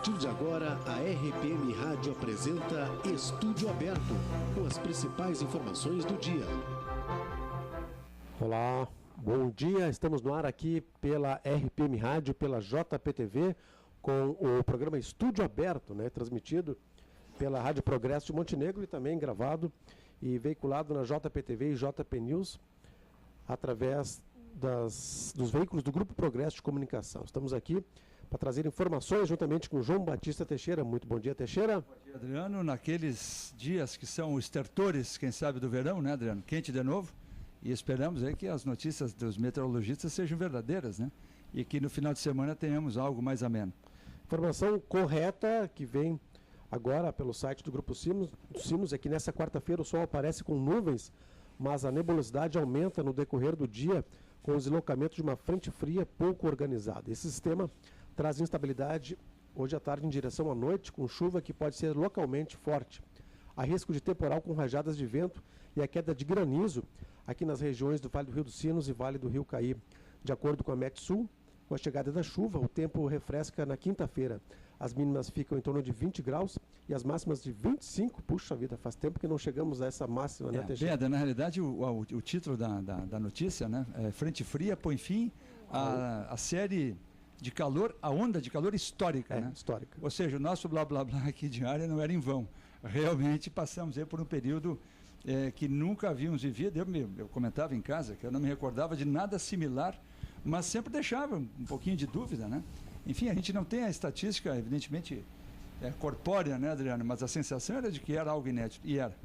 partir de agora, a RPM Rádio apresenta Estúdio Aberto, com as principais informações do dia. Olá, bom dia. Estamos no ar aqui pela RPM Rádio, pela JPTV, com o programa Estúdio Aberto, transmitido pela Rádio Progresso de Montenegro e também gravado e veiculado na JPTV e JP News através dos veículos do Grupo Progresso de Comunicação. Estamos aqui para trazer informações juntamente com João Batista Teixeira. Muito bom dia, Teixeira. Bom dia, Adriano. Naqueles dias que são os estertores, quem sabe, do verão, né, Adriano? Quente de novo. E esperamos aí que as notícias dos meteorologistas sejam verdadeiras, né? E que no final de semana tenhamos algo mais ameno. Informação correta que vem agora pelo site do Grupo Simos é que nessa quarta-feira o sol aparece com nuvens, mas a nebulosidade aumenta no decorrer do dia com o deslocamento de uma frente fria pouco organizada. Esse sistema traz instabilidade hoje à tarde em direção à noite, com chuva que pode ser localmente forte. Há risco de temporal com rajadas de vento e a queda de granizo aqui nas regiões do Vale do Rio dos Sinos e Vale do Rio Caí. De acordo com a Metsul, com a chegada da chuva, o tempo refresca na quinta-feira. As mínimas ficam em torno de 20 graus e as máximas de 25. Puxa vida, faz tempo que não chegamos a essa máxima, né, Teixeira? Na realidade, o título da notícia, né, é Frente Fria põe fim à série de calor, a onda de calor histórica, né? Histórica. Ou seja, o nosso blá blá blá aqui diário não era em vão. Realmente passamos aí por um período que nunca havíamos vivido. Eu comentava em casa que eu não me recordava de nada similar, mas sempre deixava um pouquinho de dúvida, né? Enfim, a gente não tem a estatística, evidentemente, corpórea, né, Adriano? Mas a sensação era de que era algo inédito, e era.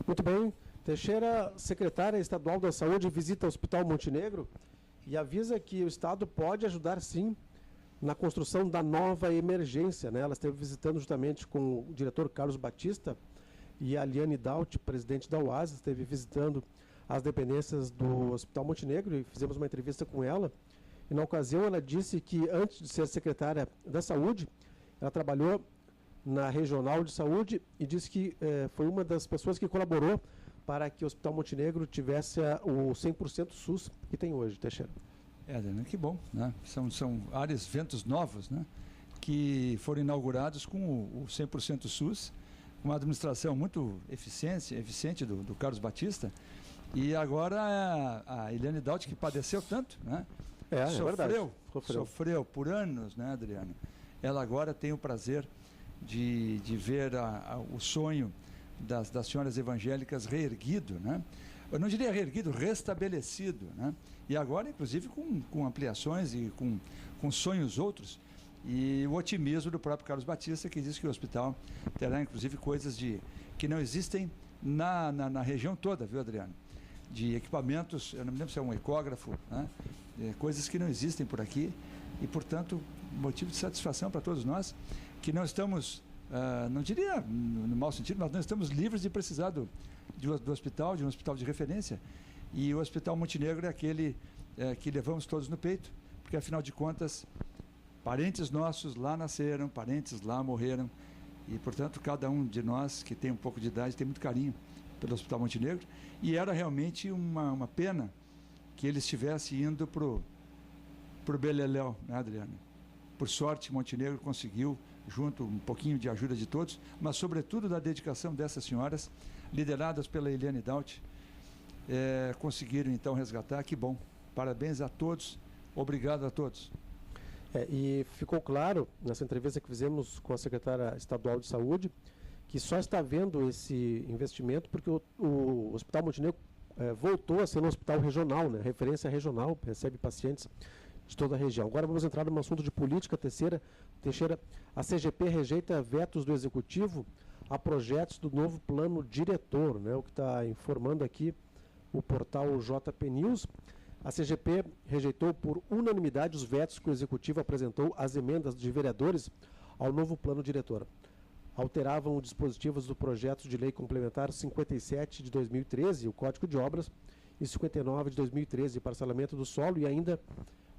Muito bem. Teixeira, secretária estadual da Saúde, visita o Hospital Montenegro e avisa que o Estado pode ajudar, sim, na construção da nova emergência, né? Ela esteve visitando justamente com o diretor Carlos Batista e a Liane Daut, presidente da UAS, esteve visitando as dependências do Hospital Montenegro e fizemos uma entrevista com ela. E na ocasião ela disse que antes de ser secretária da Saúde, ela trabalhou na Regional de Saúde e disse que foi uma das pessoas que colaborou para que o Hospital Montenegro tivesse o 100% SUS que tem hoje, Teixeira. Que bom, né? São áreas, ventos novos, né? Que foram inaugurados com o 100% SUS, com uma administração muito eficiente do Carlos Batista, e agora a Eliane Daut, que padeceu tanto, né? Sofreu por anos, né, Adriano? Ela agora tem o prazer de ver o sonho das senhoras evangélicas reerguido, né? Eu não diria reerguido, restabelecido, né? E agora, inclusive, com ampliações e com sonhos outros. E o otimismo do próprio Carlos Batista, que diz que o hospital terá, inclusive, coisas que não existem na região toda, viu, Adriano? De equipamentos, eu não me lembro se é um ecógrafo, né? Coisas que não existem por aqui e, portanto, motivo de satisfação para todos nós, que não estamos, não diria no mau sentido, mas não estamos livres de precisar do hospital, de um hospital de referência. E o Hospital Montenegro é aquele que levamos todos no peito, porque, afinal de contas, parentes nossos lá nasceram, parentes lá morreram, e, portanto, cada um de nós que tem um pouco de idade tem muito carinho pelo Hospital Montenegro, e era realmente uma pena que ele estivesse indo pro Beleléu, né, Adriano? Por sorte, Montenegro conseguiu, junto um pouquinho de ajuda de todos, mas sobretudo da dedicação dessas senhoras, lideradas pela Eliane Daut, conseguiram então resgatar. Que bom, parabéns a todos, obrigado a todos. E ficou claro, nessa entrevista que fizemos com a secretária estadual de Saúde, que só está vendo esse investimento porque o Hospital Montenegro voltou a ser um hospital regional, né? Referência regional, recebe pacientes de toda a região. Agora vamos entrar num assunto de política. Teixeira, a CGP rejeita vetos do Executivo a projetos do novo plano diretor, né? O que está informando aqui o portal JP News. A CGP rejeitou por unanimidade os vetos que o Executivo apresentou às emendas de vereadores ao novo plano diretor. Alteravam dispositivos do projeto de lei complementar 57 de 2013, o Código de Obras, e 59 de 2013, parcelamento do solo, e ainda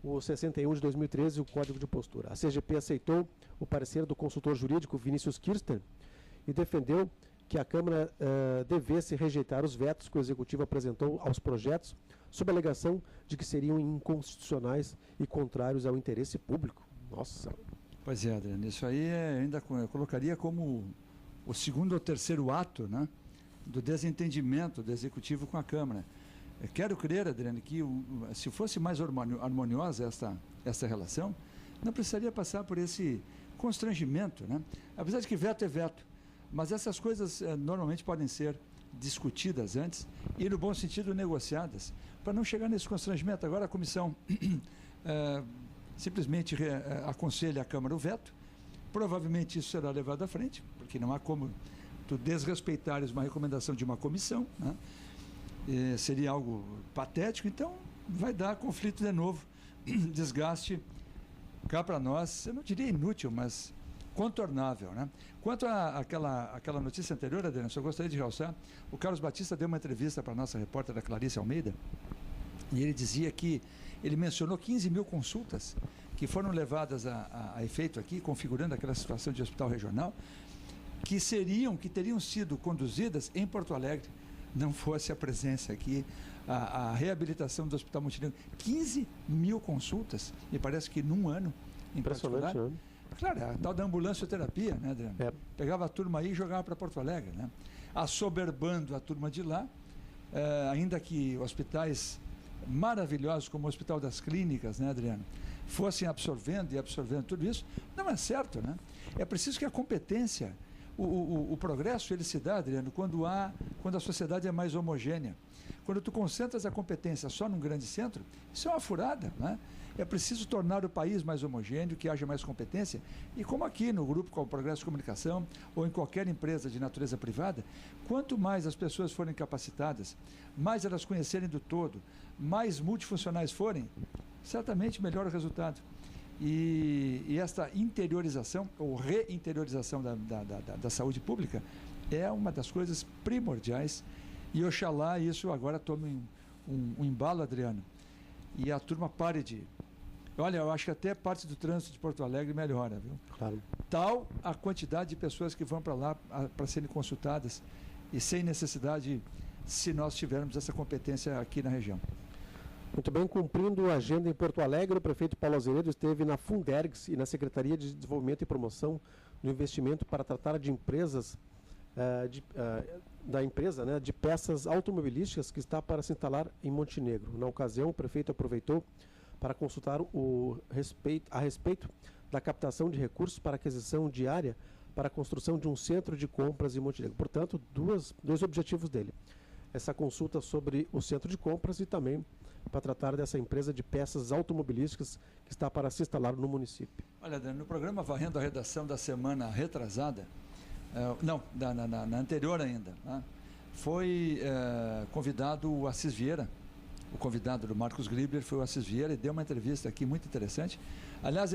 o 61 de 2013, o Código de Postura. A CGP aceitou o parecer do consultor jurídico Vinícius Kirsten e defendeu que a Câmara devesse rejeitar os vetos que o Executivo apresentou aos projetos, sob a alegação de que seriam inconstitucionais e contrários ao interesse público. Nossa! Pois é, Adriano, isso aí eu colocaria como o segundo ou terceiro ato, né, do desentendimento do Executivo com a Câmara. Eu quero crer, Adriano, que se fosse mais harmoniosa esta relação, não precisaria passar por esse constrangimento, né? Apesar de que veto é veto, mas essas coisas normalmente podem ser discutidas antes e, no bom sentido, negociadas, para não chegar nesse constrangimento. Agora a comissão simplesmente aconselha à Câmara o veto. Provavelmente isso será levado à frente, porque não há como tu desrespeitares uma recomendação de uma comissão, né? Seria algo patético, então vai dar conflito de novo, desgaste cá para nós, eu não diria inútil, mas contornável, né? Quanto àquela notícia anterior, Adriano, eu gostaria de realçar, o Carlos Batista deu uma entrevista para a nossa repórter, a Clarice Almeida, e ele dizia que ele mencionou 15 mil consultas que foram levadas a efeito aqui, configurando aquela situação de hospital regional, que teriam sido conduzidas em Porto Alegre, não fosse a presença aqui, a reabilitação do Hospital Montenegro. 15 mil consultas, me parece que num ano, em particular. Né? Claro, a tal da ambulancioterapia, né, Adriano? Pegava a turma aí e jogava para Porto Alegre, né? Assoberbando a turma de lá, ainda que hospitais maravilhosos como o Hospital das Clínicas, né, Adriano, fossem absorvendo tudo isso, não é certo, né? É preciso que a competência, o progresso, ele se dá, Adriano, quando a sociedade é mais homogênea. Quando tu concentras a competência só num grande centro, isso é uma furada, né? É preciso tornar o país mais homogêneo, que haja mais competência, e como aqui no grupo com o Progresso de Comunicação, ou em qualquer empresa de natureza privada, quanto mais as pessoas forem capacitadas, mais elas conhecerem do todo, mais multifuncionais forem, certamente melhor o resultado. E esta interiorização, ou reinteriorização da saúde pública, é uma das coisas primordiais, e oxalá isso agora tome um embalo, Adriano, e a turma pare de... Olha, eu acho que até parte do trânsito de Porto Alegre melhora, viu? Claro. Tal a quantidade de pessoas que vão para lá para serem consultadas, e sem necessidade, se nós tivermos essa competência aqui na região. Muito bem, cumprindo a agenda em Porto Alegre, o prefeito Paulo Azeredo esteve na Fundergs e na Secretaria de Desenvolvimento e Promoção do Investimento para tratar de empresas, de peças automobilísticas que está para se instalar em Montenegro. Na ocasião, o prefeito aproveitou para consultar a respeito da captação de recursos para aquisição de área para a construção de um centro de compras em Montenegro. Portanto, dois objetivos dele. Essa consulta sobre o centro de compras e também para tratar dessa empresa de peças automobilísticas que está para se instalar no município. Olha, no programa Varrendo a Redação da semana retrasada, na anterior ainda, né, foi convidado o Assis Vieira. O convidado do Marcos Gribler foi o Assis Vieira e deu uma entrevista aqui muito interessante. Aliás,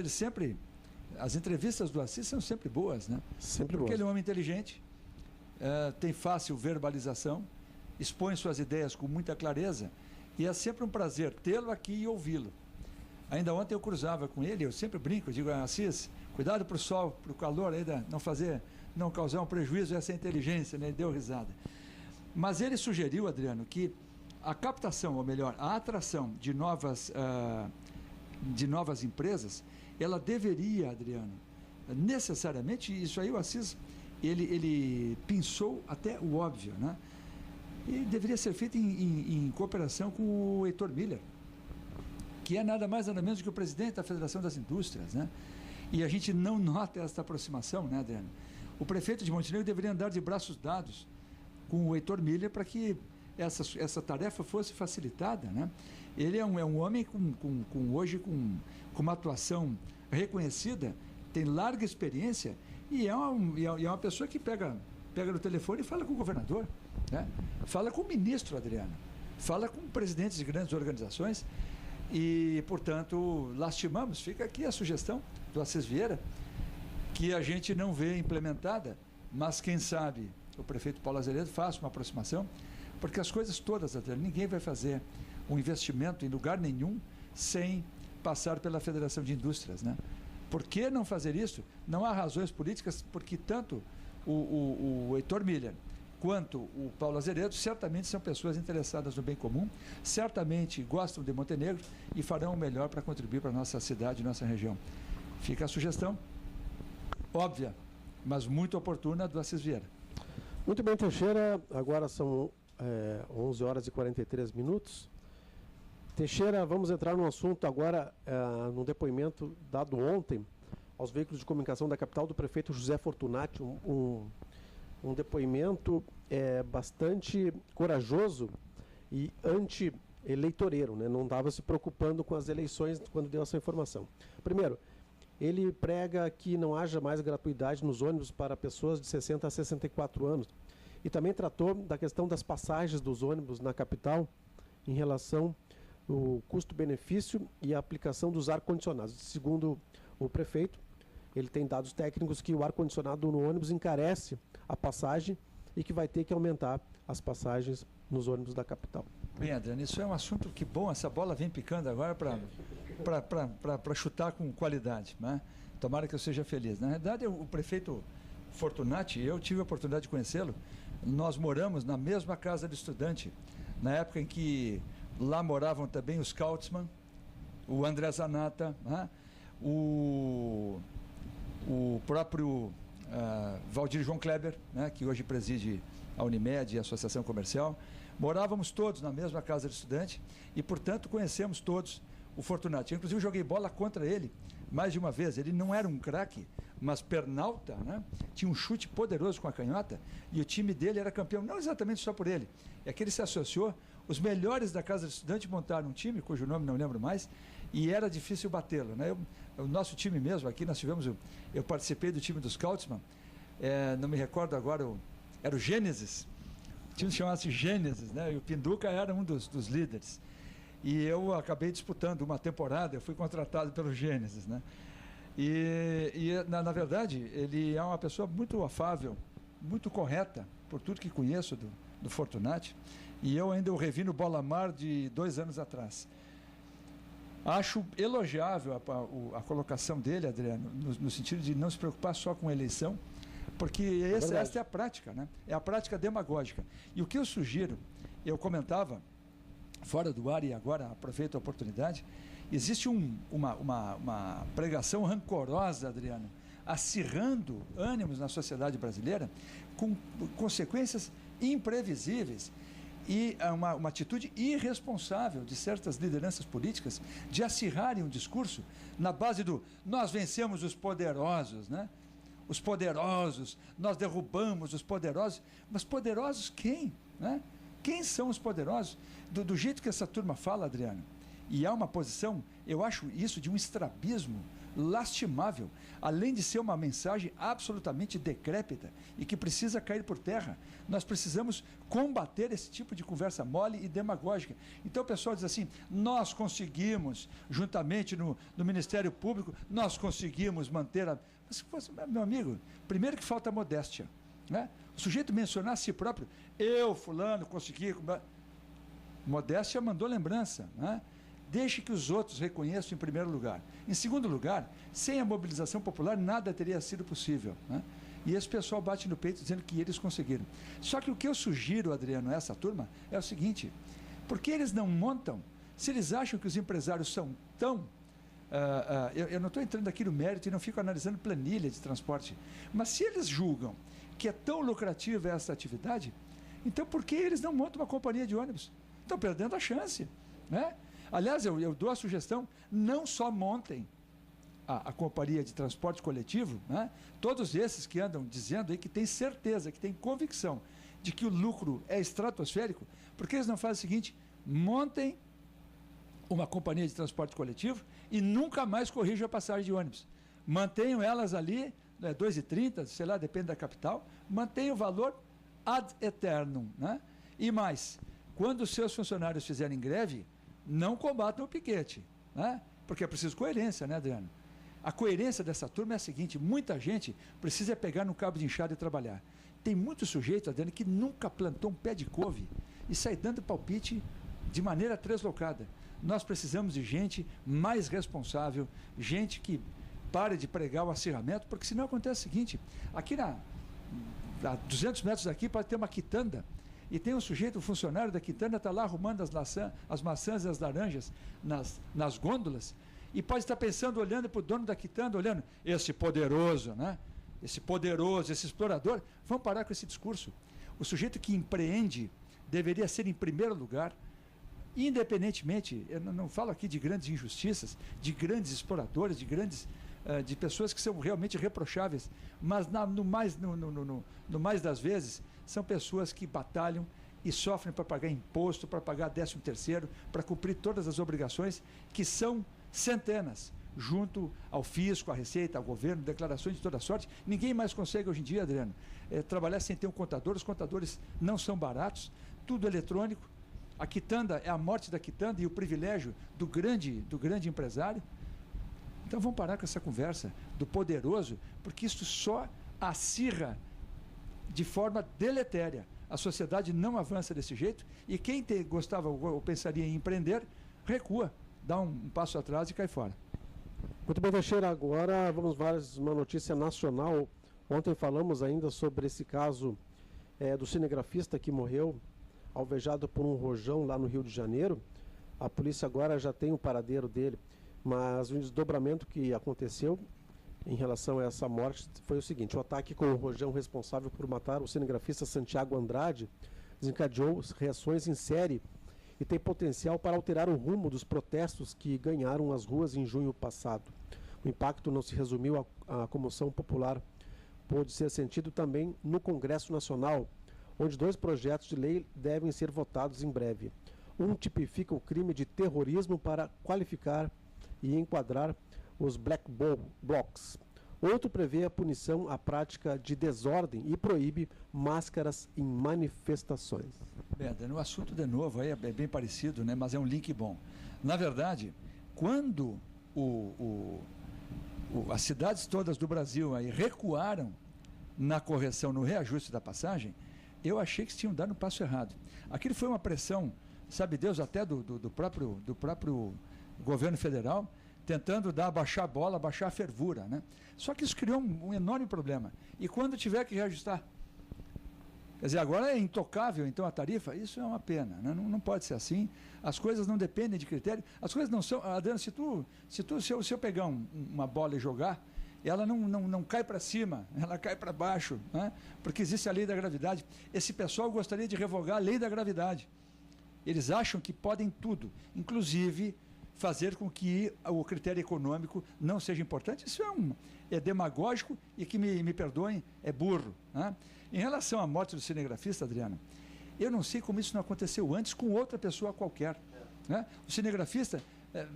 as entrevistas do Assis são sempre boas, né? Sempre boas. Porque ele é um homem inteligente, tem fácil verbalização, expõe suas ideias com muita clareza, e é sempre um prazer tê-lo aqui e ouvi-lo. Ainda ontem eu cruzava com ele, eu sempre brinco, eu digo, Assis, cuidado para o sol, para o calor, ainda não causar um prejuízo a essa inteligência, né? Ele deu risada. Mas ele sugeriu, Adriano, que a captação, ou melhor, a atração de novas empresas, ela deveria, Adriano, necessariamente, isso aí o Assis, ele pensou até o óbvio, né? E deveria ser feito em cooperação com o Heitor Miller, que é nada mais nada menos que o presidente da Federação das Indústrias, né? E a gente não nota essa aproximação, né, Adriano? O prefeito de Montenegro deveria andar de braços dados com o Heitor Miller para que essa tarefa fosse facilitada, né? Ele é um homem hoje com uma atuação reconhecida, tem larga experiência e é uma pessoa que pega no telefone e fala com o governador, né? Fala com o ministro, Adriano, fala com presidentes de grandes organizações e, portanto, lastimamos, fica aqui a sugestão do Assis Vieira, que a gente não vê implementada, mas quem sabe o prefeito Paulo Azeredo faça uma aproximação, porque as coisas todas, Adriano, ninguém vai fazer um investimento em lugar nenhum sem passar pela Federação de Indústrias, né? Por que não fazer isso? Não há razões políticas, porque tanto o Heitor Miller quanto o Paulo Azeredo certamente são pessoas interessadas no bem comum, certamente gostam de Montenegro e farão o melhor para contribuir para a nossa cidade, nossa região. Fica a sugestão óbvia, mas muito oportuna, do Assis Vieira. Muito bem, Teixeira, agora são 11 horas e 43 minutos. Teixeira, vamos entrar num assunto agora, num depoimento dado ontem aos veículos de comunicação da capital do prefeito José Fortunati, um depoimento bastante corajoso e anti-eleitoreiro, né? Não estava se preocupando com as eleições quando deu essa informação. Primeiro, ele prega que não haja mais gratuidade nos ônibus para pessoas de 60 a 64 anos. E também tratou da questão das passagens dos ônibus na capital em relação ao custo-benefício e a aplicação dos ar-condicionados. Segundo o prefeito, ele tem dados técnicos que o ar-condicionado no ônibus encarece a passagem e que vai ter que aumentar as passagens nos ônibus da capital. Bem, Adriano, isso é um assunto que bom, essa bola vem picando agora para chutar com qualidade, né? Tomara que eu seja feliz. Na verdade, o prefeito Fortunati, eu tive a oportunidade de conhecê-lo, nós moramos na mesma casa de estudante, na época em que lá moravam também os Kautzmann, o André Zanata, né? O próprio Valdir João Kleber, né? Que hoje preside a Unimed e a Associação Comercial. Morávamos todos na mesma casa de estudante e, portanto, conhecemos todos o Fortunati. Eu, inclusive, joguei bola contra ele mais de uma vez. Ele não era um craque, mas pernalta, né? Tinha um chute poderoso com a canhota e o time dele era campeão, não exatamente só por ele. É que ele se associou, os melhores da casa de estudante montaram um time, cujo nome não lembro mais, e era difícil batê-lo, né? O nosso time mesmo, aqui nós tivemos, eu participei do time dos Kautzmann, não me recordo agora, era o Gênesis, o time chamava-se Gênesis, né? E o Pinduca era um dos líderes. E eu acabei disputando uma temporada, eu fui contratado pelo Gênesis, né? Na verdade, ele é uma pessoa muito afável, muito correta, por tudo que conheço do Fortunati, e eu ainda o revi no Bola Mar de 2 anos atrás. Acho elogiável a colocação dele, Adriano, no sentido de não se preocupar só com a eleição, porque esta é a prática, né? É a prática demagógica. E o que eu sugiro, eu comentava fora do ar e agora aproveito a oportunidade, existe uma pregação rancorosa, Adriano, acirrando ânimos na sociedade brasileira, com consequências imprevisíveis e uma atitude irresponsável de certas lideranças políticas de acirrarem um discurso na base do nós vencemos os poderosos, né? Os poderosos, nós derrubamos os poderosos, mas poderosos quem? Né? Quem são os poderosos? Do jeito que essa turma fala, Adriano, e há uma posição, eu acho isso de um estrabismo lastimável, além de ser uma mensagem absolutamente decrépita e que precisa cair por terra. Nós precisamos combater esse tipo de conversa mole e demagógica. Então o pessoal diz assim, nós conseguimos, juntamente no Ministério Público, nós conseguimos manter a... Mas, meu amigo, primeiro que falta modéstia, né? O sujeito mencionar a si próprio, eu, fulano, consegui... Modéstia mandou lembrança, né? Deixe que os outros reconheçam em primeiro lugar. Em segundo lugar, sem a mobilização popular, nada teria sido possível, né? E esse pessoal bate no peito dizendo que eles conseguiram. Só que o que eu sugiro, Adriano, a essa turma, é o seguinte, por que eles não montam, se eles acham que os empresários são tão... eu não estou entrando aqui no mérito e não fico analisando planilha de transporte, mas se eles julgam que é tão lucrativa essa atividade, então por que eles não montam uma companhia de ônibus? Estão perdendo a chance, né? Aliás, eu dou a sugestão, não só montem a companhia de transporte coletivo, né? Todos esses que andam dizendo aí que tem certeza, que tem convicção de que o lucro é estratosférico, porque eles não fazem o seguinte, montem uma companhia de transporte coletivo e nunca mais corrijam a passagem de ônibus. Mantenham elas ali, 2,30, sei lá, depende da capital, mantenham o valor ad eternum, né? E mais, quando os seus funcionários fizerem greve, não combatam o piquete, né? Porque é preciso coerência, né, Adriano? A coerência dessa turma é a seguinte, muita gente precisa pegar no cabo de enxada e trabalhar. Tem muito sujeito, Adriano, que nunca plantou um pé de couve e sai dando palpite de maneira translocada. Nós precisamos de gente mais responsável, gente que pare de pregar o acirramento, porque senão acontece o seguinte, aqui a 200 metros daqui pode ter uma quitanda, e tem um sujeito, um funcionário da quitanda, está lá arrumando as maçãs e as laranjas nas gôndolas, e pode estar pensando, olhando para o dono da quitanda, olhando, esse poderoso, né? esse poderoso, esse explorador. Vamos parar com esse discurso. O sujeito que empreende deveria ser em primeiro lugar, independentemente, eu não falo aqui de grandes injustiças, de grandes exploradores, de pessoas que são realmente reprocháveis, mas no mais das vezes são pessoas que batalham e sofrem para pagar imposto, para pagar 13º, para cumprir todas as obrigações, que são centenas, junto ao fisco, à Receita, ao governo, declarações de toda sorte. Ninguém mais consegue hoje em dia, Adriano, trabalhar sem ter um contador. Os contadores não são baratos, tudo eletrônico. A quitanda é a morte da quitanda e o privilégio do grande empresário. Então vamos parar com essa conversa do poderoso, porque isso só acirra de forma deletéria. A sociedade não avança desse jeito, e quem gostava ou pensaria em empreender, recua, dá um passo atrás e cai fora. Muito bem, Teixeira, agora vamos mais uma notícia nacional. Ontem falamos ainda sobre esse caso do cinegrafista que morreu alvejado por um rojão lá no Rio de Janeiro. A polícia agora já tem o paradeiro dele, mas o desdobramento que aconteceu em relação a essa morte foi o seguinte: o ataque com o rojão responsável por matar o cinegrafista Santiago Andrade desencadeou reações em série e tem potencial para alterar o rumo dos protestos que ganharam as ruas em junho passado. O impacto não se resumiu à comoção popular, pôde ser sentido também no Congresso Nacional, onde 2 projetos de lei devem ser votados em breve. Um tipifica o crime de terrorismo para qualificar e enquadrar os black blocs. Outro prevê a punição à prática de desordem e proíbe máscaras em manifestações. No assunto de novo aí é bem parecido, né? Mas é um link bom. Na verdade, quando as cidades todas do Brasil aí recuaram na correção, no reajuste da passagem, eu achei que tinham dado um passo errado. Aquilo foi uma pressão, sabe Deus, até do próprio governo federal, tentando baixar a bola, baixar a fervura, né? Só que isso criou um enorme problema. E quando tiver que reajustar? Quer dizer, agora é intocável, então, a tarifa? Isso é uma pena, né? Não pode ser assim. As coisas não dependem de critério. As coisas não são... Adriano, se eu pegar uma bola e jogar, ela não cai para cima, ela cai para baixo, né? Porque existe a lei da gravidade. Esse pessoal gostaria de revogar a lei da gravidade. Eles acham que podem tudo, inclusive fazer com que o critério econômico não seja importante. Isso é demagógico e, que me perdoem, é burro, né? Em relação à morte do cinegrafista, Adriano, eu não sei como isso não aconteceu antes com outra pessoa qualquer, né? O cinegrafista,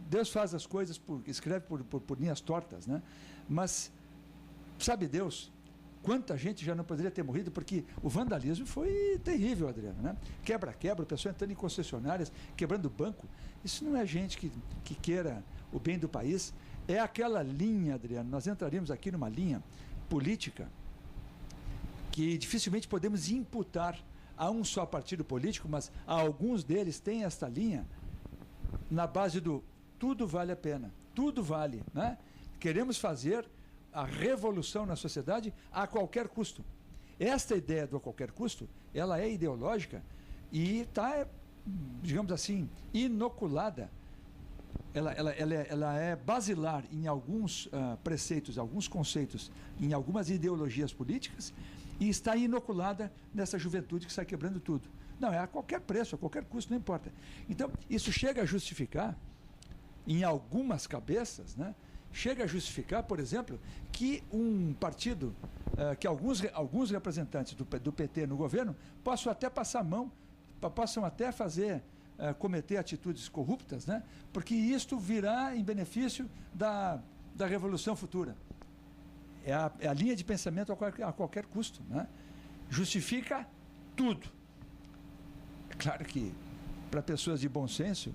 Deus faz as coisas, escreve por linhas tortas, né? Mas sabe Deus quanta gente já não poderia ter morrido, porque o vandalismo foi terrível, Adriano, né? Quebra-quebra, o pessoal entrando em concessionárias, quebrando banco. Isso não é gente que queira o bem do país. É aquela linha, Adriano, nós entraríamos aqui numa linha política que dificilmente podemos imputar a um só partido político, mas a alguns deles têm esta linha na base do tudo vale a pena, tudo vale, né? Queremos fazer a revolução na sociedade a qualquer custo. Esta ideia do a qualquer custo, ela é ideológica e está, digamos assim, inoculada. Ela é basilar em alguns preceitos, alguns conceitos, em algumas ideologias políticas, e está inoculada nessa juventude que sai quebrando tudo. Não, é a qualquer preço, a qualquer custo, não importa. Então, isso chega a justificar, em algumas cabeças, né? Chega a justificar, por exemplo, que um partido, que alguns representantes do PT no governo possam até passar a mão, possam até cometer atitudes corruptas, né? Porque isto virá em benefício da revolução futura. É a linha de pensamento a qualquer custo, né? Justifica tudo. É claro que, para pessoas de bom senso,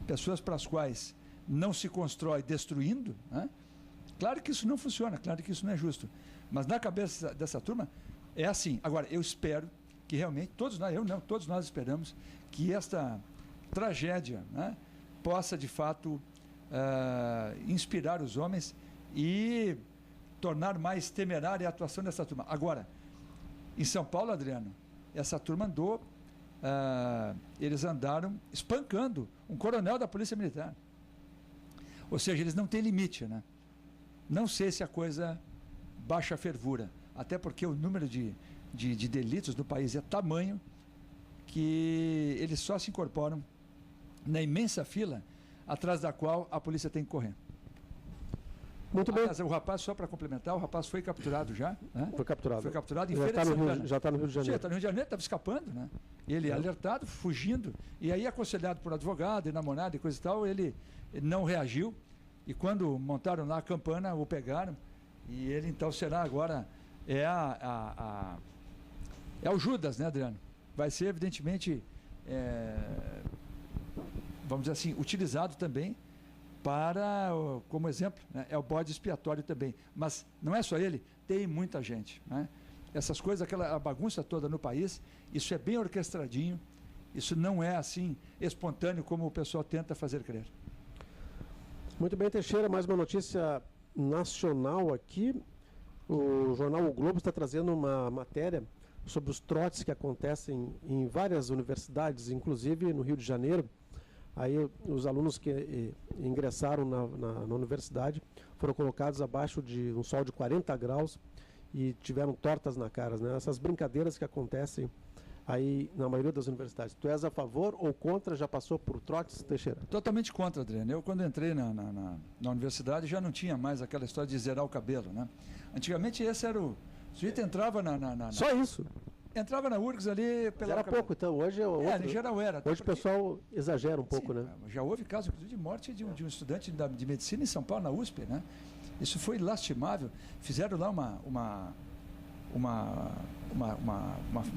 pessoas para as quais não se constrói destruindo, né? Claro que isso não funciona, claro que isso não é justo. Mas na cabeça dessa turma é assim. Agora, eu espero que realmente, todos nós esperamos que esta tragédia, né, possa de fato inspirar os homens e tornar mais temerária a atuação dessa turma. Agora, em São Paulo, Adriano, essa turma andou, eles andaram espancando um coronel da Polícia Militar. Ou seja, eles não têm limite, né? Não sei se a coisa baixa fervura. Até porque o número de delitos no país é tamanho que eles só se incorporam na imensa fila atrás da qual a polícia tem que correr. Muito bem. Aliás, o rapaz, só para complementar, o rapaz foi capturado já. Né? Foi capturado. Foi capturado em Já Feira está de Santana. já está no Rio de Janeiro. Já está no Rio de Janeiro, estava escapando, né? Ele alertado, fugindo, e aí aconselhado por advogado e namorado e coisa e tal, ele não reagiu, e quando montaram lá a campana, o pegaram, e ele então será agora, é o Judas, né, Adriano? Vai ser, evidentemente, vamos dizer assim, utilizado também para, como exemplo, né? É o bode expiatório também. Mas não é só ele, tem muita gente, né? Essas coisas, a bagunça toda no país, isso é bem orquestradinho, isso não é assim espontâneo como o pessoal tenta fazer crer. Muito bem, Teixeira, mais uma notícia nacional aqui. O jornal O Globo está trazendo uma matéria sobre os trotes que acontecem em várias universidades, inclusive no Rio de Janeiro. Aí os alunos que ingressaram na universidade foram colocados abaixo de um sol de 40 graus e tiveram tortas na cara, né? Essas brincadeiras que acontecem aí na maioria das universidades. Tu és a favor ou contra? Já passou por trotes, Teixeira? Totalmente contra, Adriano. Eu, quando entrei na universidade, já não tinha mais aquela história de zerar o cabelo, né? Antigamente esse era o sujeito entrava Só isso? Entrava na URGS ali... Era pouco, então. Hoje é outro. Em geral era. Hoje o pessoal exagera um pouco, né? Já houve caso, inclusive, de morte de um estudante de medicina em São Paulo, na USP, né? Isso foi lastimável. Fizeram lá uma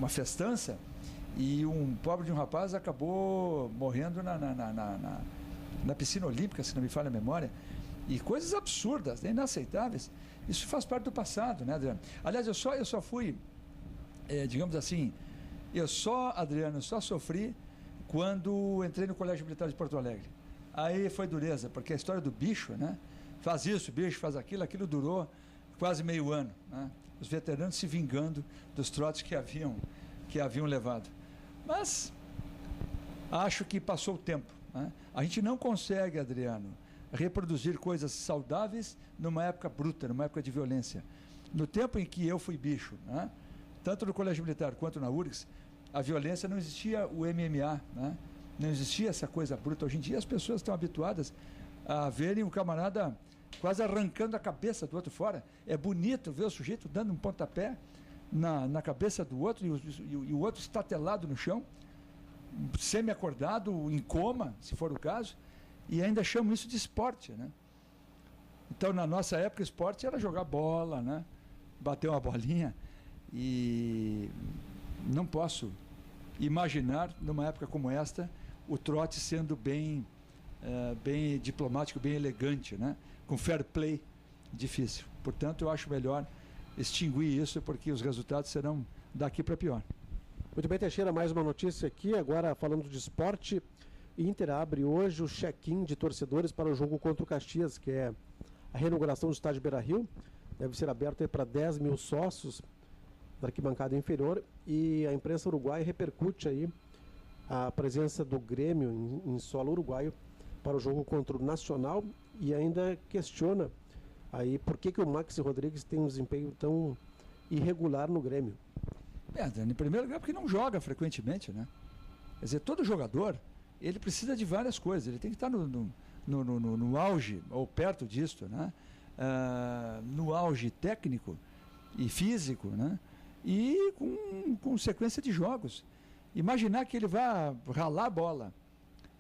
festança e um pobre de um rapaz acabou morrendo na piscina olímpica, se não me falha a memória. E coisas absurdas, inaceitáveis. Isso faz parte do passado, né, Adriano? Aliás, eu só fui... digamos assim, Adriano, eu só sofri quando entrei no Colégio Militar de Porto Alegre. Aí foi dureza, porque a história do bicho, né? Faz isso, bicho, faz aquilo durou quase meio ano, né? Os veteranos se vingando dos trotes que haviam levado. Mas acho que passou o tempo, né? A gente não consegue, Adriano, reproduzir coisas saudáveis numa época bruta, numa época de violência. No tempo em que eu fui bicho, né? Tanto no Colégio Militar quanto na URGS, a violência não existia o MMA, né? Não existia essa coisa bruta. Hoje em dia as pessoas estão habituadas a verem o camarada quase arrancando a cabeça do outro fora. É bonito ver o sujeito dando um pontapé na cabeça do outro e o outro estatelado no chão, semi-acordado, em coma, se for o caso, e ainda chamam isso de esporte, né? Então, na nossa época, esporte era jogar bola, né? Bater uma bolinha. E não posso imaginar, numa época como esta, o trote sendo bem diplomático, bem elegante, né? Com fair play difícil. Portanto, eu acho melhor extinguir isso, porque os resultados serão daqui para pior. Muito bem, Teixeira, mais uma notícia aqui, agora falando de esporte. Inter abre hoje o check-in de torcedores para o jogo contra o Caxias, que é a reinauguração do estádio Beira-Rio. Deve ser aberto para 10 mil sócios da arquibancada inferior, e a imprensa uruguaia repercute aí a presença do Grêmio em solo uruguaio para o jogo contra o Nacional, e ainda questiona aí por que o Maxi Rodrigues tem um desempenho tão irregular no Grêmio. Em primeiro lugar, porque não joga frequentemente, né? Quer dizer, todo jogador, ele precisa de várias coisas, ele tem que estar no auge, ou perto disso, né? No auge técnico e físico, né? E com sequência de jogos. Imaginar que ele vai ralar a bola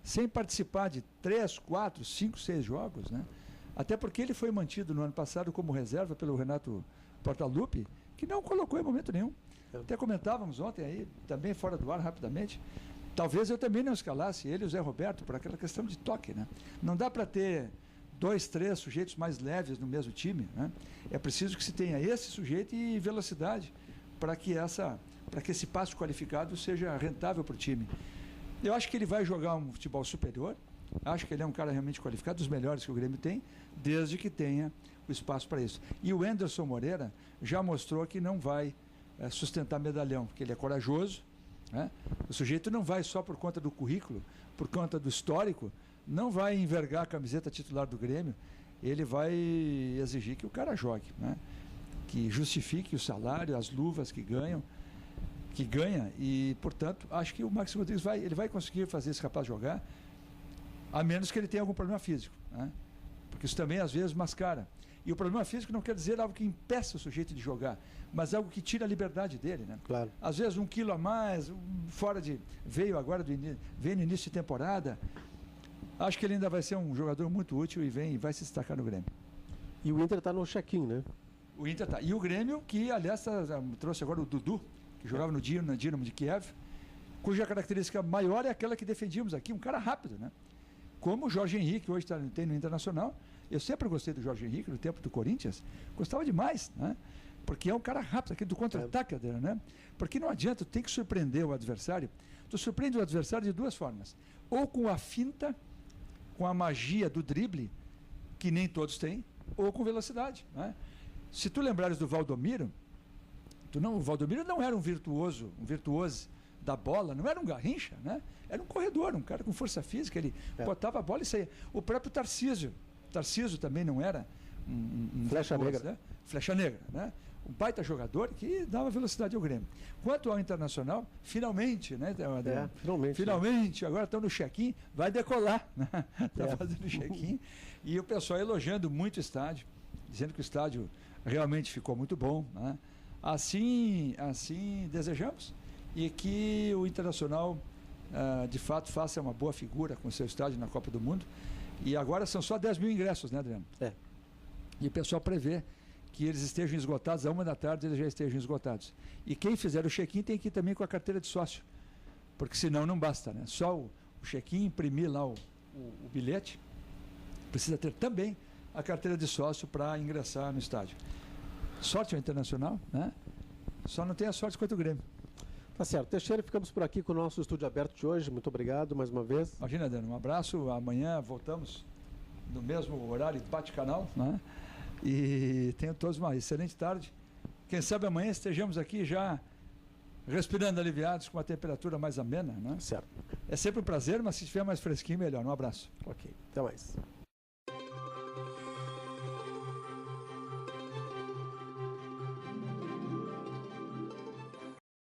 sem participar de 3, 4, 5, 6 jogos, né? Até porque ele foi mantido no ano passado como reserva pelo Renato Portaluppi, que não colocou em momento nenhum. Até comentávamos ontem aí, também fora do ar rapidamente, talvez eu também não escalasse ele e o Zé Roberto por aquela questão de toque, né? Não dá para ter 2, 3 sujeitos mais leves no mesmo time, né? É preciso que se tenha esse sujeito e velocidade para que esse passe qualificado seja rentável para o time. Eu acho que ele vai jogar um futebol superior, acho que ele é um cara realmente qualificado, dos melhores que o Grêmio tem, desde que tenha o espaço para isso. E o Anderson Moreira já mostrou que não vai sustentar medalhão, porque ele é corajoso, né? O sujeito não vai só por conta do currículo, por conta do histórico, não vai envergar a camiseta titular do Grêmio, ele vai exigir que o cara jogue, né? que justifique o salário, as luvas que ganha, e, portanto, acho que o Maxi Rodrigues vai conseguir fazer esse rapaz jogar, a menos que ele tenha algum problema físico, né? Porque isso também, às vezes, mascara. E o problema físico não quer dizer algo que impeça o sujeito de jogar, mas algo que tira a liberdade dele, né? Claro. Às vezes 1 quilo a mais, veio agora, veio no início de temporada. Acho que ele ainda vai ser um jogador muito útil e vai se destacar no Grêmio. E o Inter está no check-in, né? O Inter tá. E o Grêmio, que aliás trouxe agora o Dudu, que jogava no Dinamo de Kiev, cuja característica maior é aquela que defendíamos aqui, um cara rápido, né? Como o Jorge Henrique, hoje tem no Internacional. Eu sempre gostei do Jorge Henrique, no tempo do Corinthians, gostava demais, né? Porque é um cara rápido, aquele do contra-ataque, né? Porque não adianta, tu tem que surpreender o adversário. Tu surpreende o adversário de 2 formas. Ou com a finta, com a magia do drible, que nem todos têm, ou com velocidade, né? Se tu lembrares do Valdomiro, o Valdomiro não era um virtuoso da bola, não era um Garrincha, né? Era um corredor, um cara com força física, ele botava a bola e saía. O próprio Tarcísio também não era um flecha virtuoso, negra, né? Flecha negra, né? Um baita jogador que dava velocidade ao Grêmio. Quanto ao Internacional, finalmente, né? Finalmente, agora estão no check-in, vai decolar, né? Está fazendo check-in. E o pessoal elogiando muito o estádio, dizendo que o estádio realmente ficou muito bom, né? Assim desejamos, e que o Internacional de fato faça uma boa figura com o seu estádio na Copa do Mundo. E agora são só 10 mil ingressos, né, Adriano? E o pessoal prevê que eles estejam esgotados, à 1 da tarde eles já estejam esgotados. E quem fizer o check-in tem que ir também com a carteira de sócio, porque senão não basta, né? Só o check-in, imprimir lá o bilhete, precisa ter também a carteira de sócio para ingressar no estádio. Sorte ao Internacional, né? Só não tem a sorte quanto o Grêmio. Tá certo. Teixeira, ficamos por aqui com o nosso estúdio aberto de hoje. Muito obrigado mais uma vez. Imagina, Adriano, um abraço. Amanhã voltamos no mesmo horário de bate-canal, né? E tenham todos uma excelente tarde. Quem sabe amanhã estejamos aqui já respirando aliviados, com uma temperatura mais amena, né? Certo. É sempre um prazer, mas se estiver mais fresquinho, melhor. Um abraço. Ok. Até mais.